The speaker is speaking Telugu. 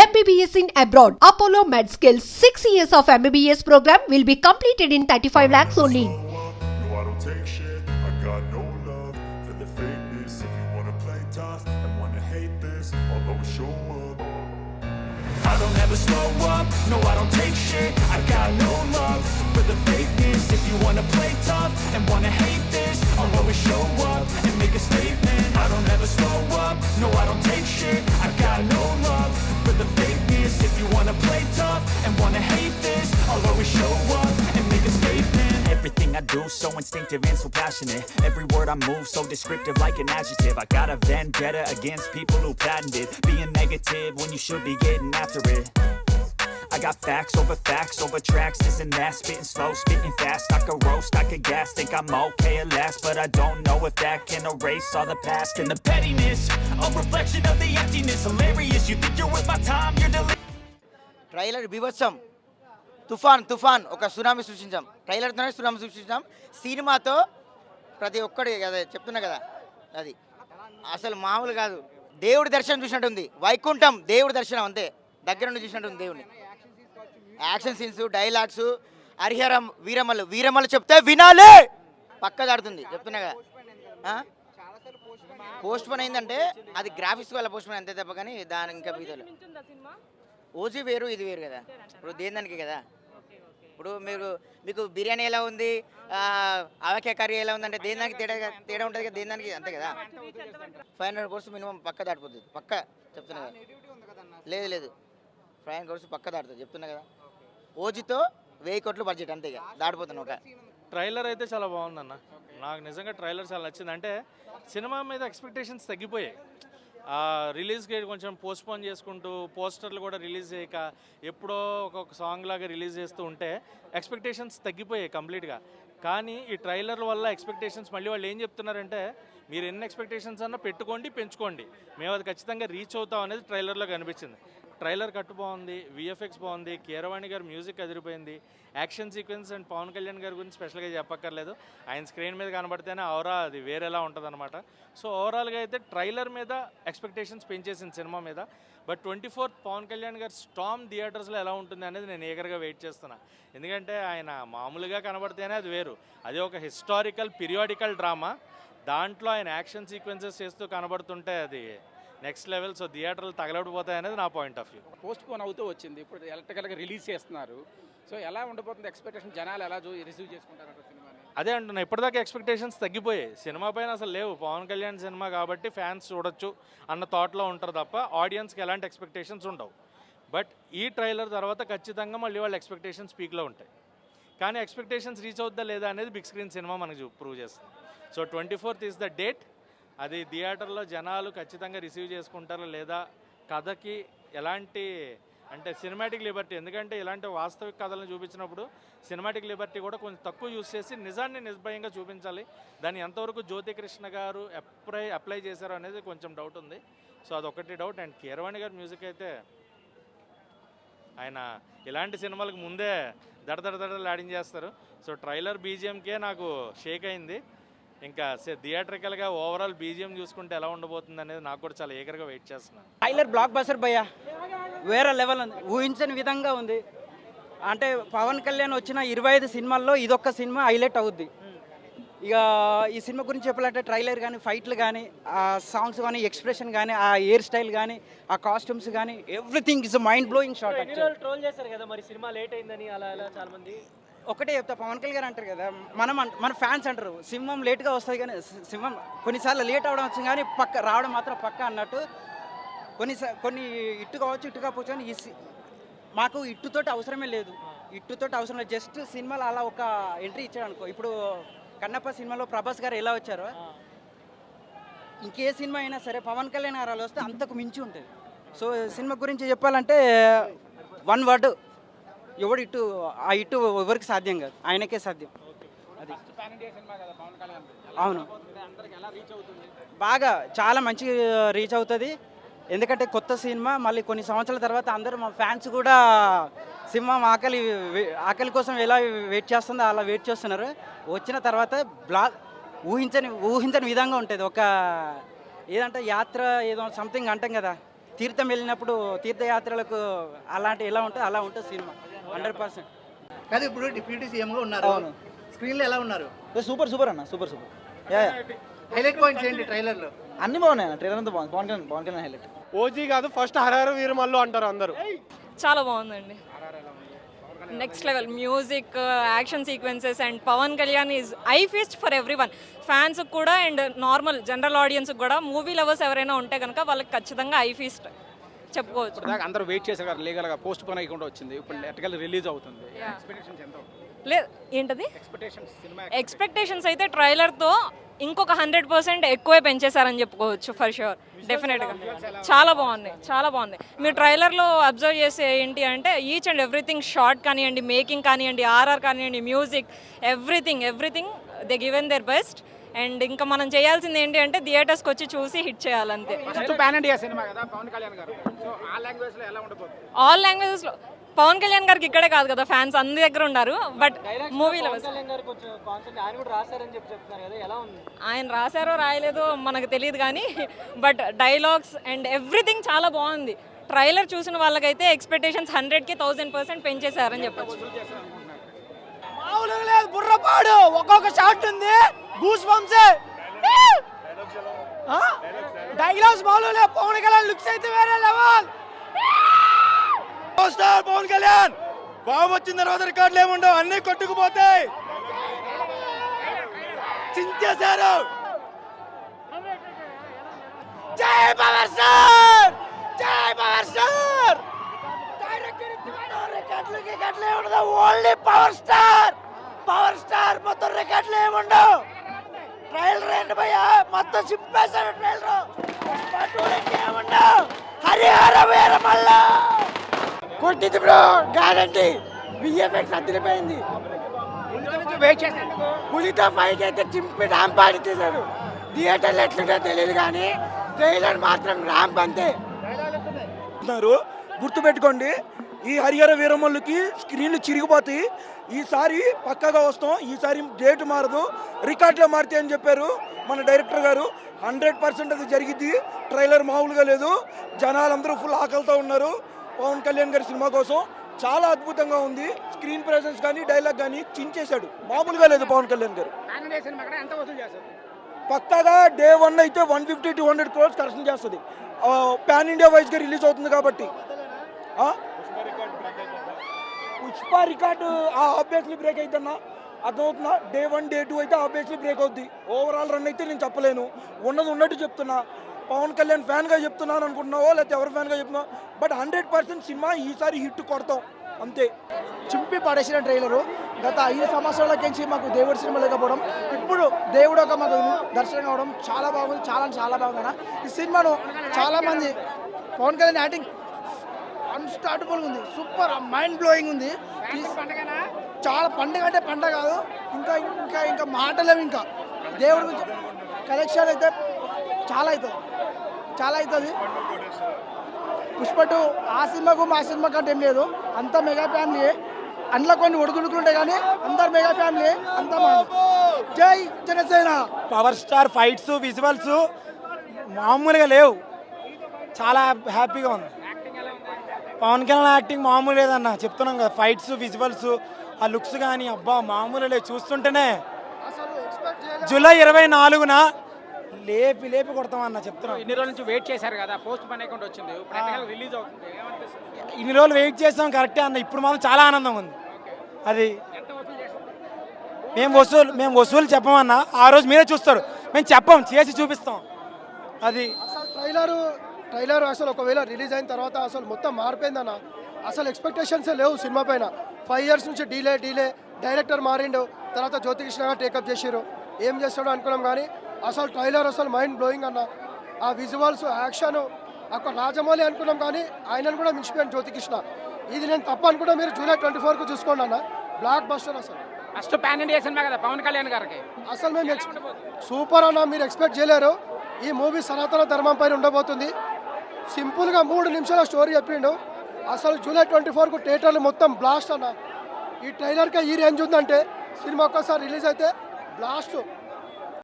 MBBS in abroad. Apollo MedSkill 6 years of MBBS program will be completed in 35 lakhs only. No, I don't take shit. I got no love for the fakeness. If you wanna play tough and wanna hate this, I'll always show up. I don't ever slow up. No, I don't take shit. I got no love for the fakeness. If you wanna play tough and wanna hate this, I'll always show up and make a statement. I don't ever slow up. No, I don't take shit. I got no love for the fakeness. If you wanna play tough and wanna hate this, I'll always show up and make a statement. Everything I do so instinctive and so passionate. Every word I move so descriptive like an adjective. I got a vendetta against people who patented being negative when you should be getting after it. I got facts over tracks, this and that. Spitting slow, spitting fast. I could roast, I could gas. Think I'm okay at last, but I don't know if that can erase all the past and the pettiness. A reflection of the emptiness. Hilarious, you think you're worth my time, you're delirious. Trailer బీభత్సం. తుఫాన్ ఒక సునామీ సృష్టించాం. ట్రైలర్తోనే సునామీ సృష్టించాం. సినిమాతో ప్రతి ఒక్కటి కదా చెప్తున్నా కదా, అది అసలు మామూలు కాదు. దేవుడి దర్శనం చూసినట్టు ఉంది. వైకుంఠం దేవుడి దర్శనం అంతే, దగ్గర నుండి చూసినట్టు ఉంది దేవుడిని. యాక్షన్ సీన్స్, డైలాగ్స్, హరిహరం వీరమల్లు చెప్తే వినాలి, పక్క దాడుతుంది చెప్తున్నా కదా. పోస్ట్ పోన్ అయిందంటే అది గ్రాఫిక్స్ వల్ల పోస్ట్ పోన్ అంతే తప్ప, కానీ దాని ఇంకా బీదలు ఓజీ వేరు ఇది వేరు కదా. ఇప్పుడు దేనికి కదా, ఇప్పుడు మీకు బిర్యానీ ఎలా ఉంది, ఆవకాయ కర్రీ ఎలా ఉందంటే దేనికి తేడా ఉంటుంది కదా, దేనికి అంతే కదా. 500 కోర్స్ మినిమం పక్క దాటిపోతుంది, పక్క చెప్తున్నా కదా. లేదు 500 కోర్స్ పక్క దాటుతుంది చెప్తున్నా కదా. ఓజీతో 1000 కోట్లు బడ్జెట్ అంతే ఇక దాటిపోతుంది. ఒక ట్రైలర్ అయితే చాలా బాగుందన్న, నాకు నిజంగా ట్రైలర్ చాలా నచ్చింది. అంటే సినిమా మీద ఎక్స్పెక్టేషన్స్ తగ్గిపోయాయి. రిలీజ్కి కొంచెం పోస్ట్పోన్ చేసుకుంటూ పోస్టర్లు కూడా రిలీజ్ చేయక ఎప్పుడో ఒక్కొక్క సాంగ్ లాగా రిలీజ్ చేస్తూ ఉంటే ఎక్స్పెక్టేషన్స్ తగ్గిపోయాయి కంప్లీట్గా. కానీ ఈ ట్రైలర్ వల్ల ఎక్స్పెక్టేషన్స్ మళ్ళీ వాళ్ళు ఏం చెప్తున్నారంటే, మీరు ఎన్ని ఎక్స్పెక్టేషన్స్ అన్నా పెట్టుకోండి, పెంచుకోండి, మేము అది ఖచ్చితంగా రీచ్ అవుతాం అనేది ట్రైలర్లో కనిపించింది. ట్రైలర్ కట్టు బాగుంది, విఎఫ్ఎక్స్ బాగుంది, కీరవాణి గారు మ్యూజిక్ అదిరిపోయింది, action sequence and Pawan Kalyan గారి గురించి స్పెషల్గా చెప్పక్కర్లేదు. ఆయన స్క్రీన్ మీద కనబడితేనే ఔరా అది వేరేలా ఉంటుంది అనమాట. సో ఓవరాల్గా అయితే ట్రైలర్ మీద ఎక్స్పెక్టేషన్స్ పెంచేసింది సినిమా మీద. బట్ 24th పవన్ కళ్యాణ్ గారు స్టామ్ థియేటర్స్లో ఎలా ఉంటుంది అనేది నేను ఈగర్గా వెయిట్ చేస్తున్నా. ఎందుకంటే ఆయన మామూలుగా కనబడితేనే అది వేరు, అది ఒక హిస్టారికల్ పీరియాడికల్ డ్రామా, దాంట్లో ఆయన యాక్షన్ సీక్వెన్సెస్ చేస్తూ కనబడుతుంటే అది నెక్స్ట్ లెవెల్. సో థియేటర్లు తగలబడిపోతాయి అనేది నా point of view. Post phone అవుతూ వచ్చింది, ఇప్పుడు ఎలక్ట్రికల్గా రిలీజ్ చేస్తున్నారు. సో ఎలా ఉండబోతుంది ఎక్స్పెక్టేషన్, జనాలు ఎలా రిసీవ్ చేసుకుంటారు సినిమాని? అదే అంటున్నా, ఇప్పటిదాకా ఎక్స్పెక్టేషన్స్ తగ్గిపోయాయి, సినిమా పైన అసలు లేవు. పవన్ కళ్యాణ్ సినిమా కాబట్టి ఫ్యాన్స్ చూడొచ్చు అన్న థాట్లో ఉంటారు తప్ప ఆడియన్స్కి ఎలాంటి ఎక్స్పెక్టేషన్స్ ఉండవు. బట్ ఈ ట్రైలర్ తర్వాత ఖచ్చితంగా మళ్ళీ వాళ్ళ ఎక్స్పెక్టేషన్స్ పీక్లో ఉంటాయి. కానీ ఎక్స్పెక్టేషన్స్ రీచ్ అవుద్దా లేదా అనేది బిగ్ స్క్రీన్ సినిమా మనకు ప్రూవ్ చేస్తుంది. So 24th is the date. అది థియేటర్లో జనాలు ఖచ్చితంగా రిసీవ్ చేసుకుంటారా లేదా, కథకి ఎలాంటి అంటే సినిమాటిక్ లిబర్టీ, ఎందుకంటే ఇలాంటి వాస్తవిక కథలను చూపించినప్పుడు సినిమాటిక్ లిబర్టీ కూడా కొంచెం తక్కువ యూజ్ చేసి నిజాన్ని నిర్భయంగా చూపించాలి. దాన్ని ఎంతవరకు జ్యోతి కృష్ణ గారు అప్లై చేశారో అనేది కొంచెం డౌట్ ఉంది. సో అదొకటి డౌట్. అండ్ కీరవాణి గారి మ్యూజిక్ అయితే ఆయన ఇలాంటి సినిమాలకు ముందే దడదడదడలు ఆడించేస్తారు. సో ట్రైలర్ బీజిఎంకే నాకు షేక్ అయింది. ఇంకా థియేట్రికల్గా ఓవరాల్ బీజిఎం చూసుకుంటే ఎలా ఉండబోతుంది అనేది నాకు కూడా చాలా ఈగర్గా వెయిట్ చేస్తున్నాను. ట్రైలర్ బ్లాక్ బస్టర్ భయ్యా, వేరే లెవెల్ ఉంది, ఊహించని విధంగా ఉంది. అంటే పవన్ కళ్యాణ్ వచ్చిన 25 సినిమాల్లో ఇదొక్క సినిమా హైలైట్ అవుద్ది. ఇక ఈ సినిమా గురించి చెప్పాలంటే ట్రైలర్ కానీ, ఫైట్లు కానీ, ఆ సాంగ్స్ కానీ, ఎక్స్ప్రెషన్ కానీ, ఆ హెయిర్ స్టైల్ కానీ, ఆ కాస్ట్యూమ్స్ కానీ, everything is mind blowing shot. Troll చేశారు కదా మరి సినిమా లేట్ అయిందని, అలా చాలా మంది. ఒకటే చెప్తా, పవన్ కళ్యాణ్ గారు అంటారు కదా, మన ఫ్యాన్స్ అంటారు సింహం లేట్గా వస్తుంది కానీ, సింహం కొన్నిసార్లు లేట్ అవడం వచ్చింది కానీ పక్క రావడం మాత్రం పక్క అన్నట్టు. కొన్ని ఇట్టు కావచ్చు, ఇట్టు కావచ్చు, కానీ మాకు ఇట్టుతోటి అవసరమే లేదు, జస్ట్ సినిమాలో అలా ఒక ఎంట్రీ ఇచ్చాడు అనుకో. ఇప్పుడు కన్నప్ప సినిమాలో ప్రభాస్ గారు ఎలా వచ్చారో, ఇంకే సినిమా అయినా సరే పవన్ కళ్యాణ్ గారు అలా వస్తే అంతకు మించి ఉంటుంది. సో సినిమా గురించి చెప్పాలంటే 1 వర్డ్, ఎవడు ఇటు ఎవరికి సాధ్యం కాదు, ఆయనకే సాధ్యం. అది అవును, బాగా చాలా మంచి రీచ్ అవుతుంది. ఎందుకంటే కొత్త సినిమా, మళ్ళీ కొన్ని సంవత్సరాల తర్వాత అందరూ మా ఫ్యాన్స్ కూడా సింహం ఆకలి కోసం ఎలా వెయిట్ చేస్తుందో అలా వెయిట్ చేస్తున్నారు. వచ్చిన తర్వాత ఊహించని విధంగా ఉంటుంది. ఒక ఏదంటే యాత్ర ఏదో సంథింగ్ అంటాం కదా, తీర్థం వెళ్ళినప్పుడు తీర్థయాత్రలకు అలాంటి ఎలా ఉంటుంది అలా ఉంటుంది సినిమా 100%. కాదు ఇప్పుడు డిప్యూటీ సీఎంగా ఉన్నారు. అవును. స్క్రీన్లో ఎలా ఉన్నారు? సూపర్ అన్న సూపర్ హైలైట్ పాయింట్స్ ఏంటి ట్రైలర్లో? అన్ని బాగున్నాయి అన్న. ట్రైలర్ అంతా బాగుంది. పవన్ కళ్యాణ్ హైలైట్. ఓజీ కాదు, ఫస్ట్ హరహర వీరమల్లు అంటారు అందరూ. చాలా బాగుందండి, next level music, action sequences and Pawan Kalyan is a feast for everyone, fans కూడా అండ్ నార్మల్ జనరల్ ఆడియన్స్ కూడా. మూవీ లవర్స్ ఎవరైనా ఉంటే కనుక వాళ్ళకి ఖచ్చితంగా ఐ ఫీస్ట్ చెప్పుకోవచ్చు. ఇప్పుడు దాకా అందరూ వెయిట్ చేశారు కదా, లీగల్గా పోస్ట్ పోన్ అయ్యకుండా వచ్చింది, ఇప్పుడు ఎట్టకెళ్ళి రిలీజ్ అవుతుంది. లేదు ఏంటది సినిమా ఎక్స్పెక్టేషన్స్ అయితే ట్రైలర్తో ఇంకొక 100% ఎక్కువే పెంచేశారని చెప్పుకోవచ్చు ఫర్ షూర్, డెఫినెట్గా. చాలా బాగుంది. మీరు ట్రైలర్లో అబ్జర్వ్ చేసే ఏంటి అంటే ఈచ్ అండ్ ఎవ్రీథింగ్, షార్ట్ కానివ్వండి, మేకింగ్ కానివ్వండి, ఆర్ఆర్ కానివ్వండి, music, everything they given their best. And ఇంకా మనం చేయాల్సింది ఏంటి అంటే థియేటర్స్కి వచ్చి చూసి హిట్ చేయాలంతే. పాన్ ఇండియా సినిమా కదా పవన్ కళ్యాణ్ గారు, సో ఆ లాంగ్వేజ్లో ఎలా ఉండబోతుంది? ఆల్ లాంగ్వేజెస్లో పవన్ కళ్యాణ్ గారికి ఇక్కడే కాదు కదా ఫ్యాన్స్ అన్ని దగ్గర ఉన్నారు. బట్ మూవీలో ఆయన రాశారో రాయలేదో మనకు తెలియదు కానీ బట్ డైలాగ్స్ అండ్ ఎవ్రీథింగ్ చాలా బాగుంది. ట్రైలర్ చూసిన వాళ్ళకైతే ఎక్స్పెక్టేషన్స్ 100కి 1000% పెంచేశారని చెప్పచ్చు. మామూలుగా లేదు, బుర్రపాడు ఒక్కొక్క షాట్ ఉంది, గూస్ బంప్స్. డైలాగ్స్ మామూలుగా లేదు, పవన్ కళ్యాణ్ లుక్స్ అయితే వేరే లెవెల్. స్టార్ పవన్ కళ్యాణ్ బాబు వచ్చిన తర్వాత రికార్డులు ఏముండవు, అన్ని కొట్టుకుపోతాయి. చించేశారు. జై పవర్ స్టార్, జై పవర్ స్టార్. రికార్డులు ఏముండదు, ఓన్లీ పవర్ స్టార్ మొత్తం రికార్డులు ఏముండవు. ట్రైలర్ ఏంటి భయ్య, మొత్తం చింపేశారు ట్రైలర్. ఏముండవు, హరిహర వీరమల్ల కొట్టింది బ్రో, గ్యారంటీ. విఎఫ్ఎక్స్ అదిరిపోయింది. పులితో ఫైట్ అయితే చింపి ర్యాంప్ ఆడితేశాడు. థియేటర్లు ఎట్లుంటో తెలియదు కానీ ట్రైలర్ మాత్రం ర్యాంప్ అంతే. గుర్తుపెట్టుకోండి, ఈ హరిహర వీరమల్లుకి స్క్రీన్లు చిరిగిపోతాయి. ఈసారి పక్కగా వస్తాం, ఈసారి డేట్ మారదు, రికార్డులో మారుతాయి అని చెప్పారు మన డైరెక్టర్ గారు. 100% అది జరిగింది. ట్రైలర్ మామూలుగా లేదు, జనాలందరూ ఫుల్ ఆకలితో ఉన్నారు పవన్ కళ్యాణ్ గారి సినిమా కోసం. చాలా అద్భుతంగా ఉంది. స్క్రీన్ ప్రెజెన్స్ కానీ డైలాగ్ కానీ చించేశాడు, మామూలుగా లేదు పవన్ కళ్యాణ్ గారు. పక్కాగా డే 1 అయితే 150 to 100 crores కలెక్షన్ చేస్తుంది. పాన్ ఇండియా వైజ్గా రిలీజ్ అవుతుంది కాబట్టి. పుష్ప రికార్డు ఆబ్వియస్లీ బ్రేక్ అవుతుందా, అర్థమవుతుందా? డే 1 డే 2 అయితే ఆబ్వియస్లీ బ్రేక్ అవుద్ది. ఓవరాల్ రన్ అయితే నేను చెప్పలేను, ఉన్నట్టు చెప్తున్నా. పవన్ కళ్యాణ్ ఫ్యాన్గా చెప్తున్నాను అనుకుంటున్నావో లేకపోతే ఎవరి ఫ్యాన్గా చెప్తున్నావు, బట్ 100% సినిమా ఈసారి హిట్ కొడతాం అంతే. చింపి పడేసిన ట్రైలరు. గత 5 సంవత్సరాలకించి మాకు దేవుడి సినిమా లేకపోవడం, ఇప్పుడు దేవుడు ఒక మాకు దర్శనం కావడం చాలా బాగుంది. చాలా బాగుంది అన్న. ఈ సినిమాను చాలామంది పవన్ కళ్యాణ్ యాక్టింగ్ అన్స్టార్టబుల్గా ఉంది, సూపర్ మైండ్ బ్లోయింగ్ ఉంది. చాలా పండుగ అంటే పండుగ కాదు, ఇంకా మాటలేవు. ఇంకా దేవుడి గురించి కలెక్షన్ అయితే చాలా అవుతుంది. పుష్ప 2 ఆ సినిమాకు మా సినిమా కంటే ఏం లేదు, అంతా మెగా ఫ్యామిలీ. అందులో కొన్ని ఒడుదుడుకుంటాయి కానీ అందరు మెగా ఫ్యామిలీ, అంతా జై Janasena. Power star fights, visuals మామూలుగా లేవు, చాలా హ్యాపీగా ఉంది. పవన్ కళ్యాణ్ యాక్టింగ్ మామూలు లేదన్న, చెప్తున్నాం కదా. ఫైట్స్, విజువల్స్, ఆ లుక్స్ కానీ అబ్బా మామూలు లేదు. చూస్తుంటేనే జూలై 24న లేపి కొడతామన్న, చెప్తున్నాం. ఇన్ని రోజుల నుంచి వెయిట్ చేశారు కదా, పోస్ట్ పోన్ అయ్యకుండా వచ్చింది, ఇప్పుడు రిలీజ్ అవుతుంది. ఇన్ని రోజులు వెయిట్ చేస్తాం కరెక్టే అన్న, ఇప్పుడు మాత్రం చాలా ఆనందంగా ఉంది. అది మేము వసూలు చెప్పమన్నా, ఆ రోజు మీరే చూస్తారు, మేము చెప్పం, చేసి చూపిస్తాం. అది ట్రైలర్ అసలు ఒకవేళ రిలీజ్ అయిన తర్వాత అసలు మొత్తం మారిపోయిందన్న. అసలు ఎక్స్పెక్టేషన్సే లేవు సినిమా పైన. 5 years నుంచి డీలే డైరెక్టర్ మారిండు, తర్వాత జ్యోతికృష్ణ గారు టేకప్ చేసారు. ఏం చేస్తాడో అనుకున్నాం కానీ అసలు ట్రైలర్ అసలు మైండ్ బ్లోయింగ్ అన్న. ఆ విజువల్స్, యాక్షన్, అక్కడ రాజమౌళి అనుకున్నాం కానీ ఆయనను కూడా మించిపోయాను జ్యోతికృష్ణ. ఇది నేను తప్పు అనుకుంటా, మీరు జూలై 24కు చూసుకోండి అన్న. బ్లాక్ బస్టర్ అసలు. ఫస్ట్ పాన్ ఇండియా సినిమా కదా పవన్ కళ్యాణ్ గారికి, అసలు మేము సూపర్ అన్న, మీరు ఎక్స్పెక్ట్ చేయలేరు. ఈ మూవీ సనాతన ధర్మం పైన ఉండబోతుంది. సింపుల్గా 3 నిమిషాల స్టోరీ చెప్పిండు. అసలు జూలై 24కు థియేటర్లు మొత్తం బ్లాస్ట్ అన్న. ఈ ట్రైలర్కి ఈ రేంజ్ ఉందంటే సినిమా ఒక్కసారి రిలీజ్ అయితే బ్లాస్ట్.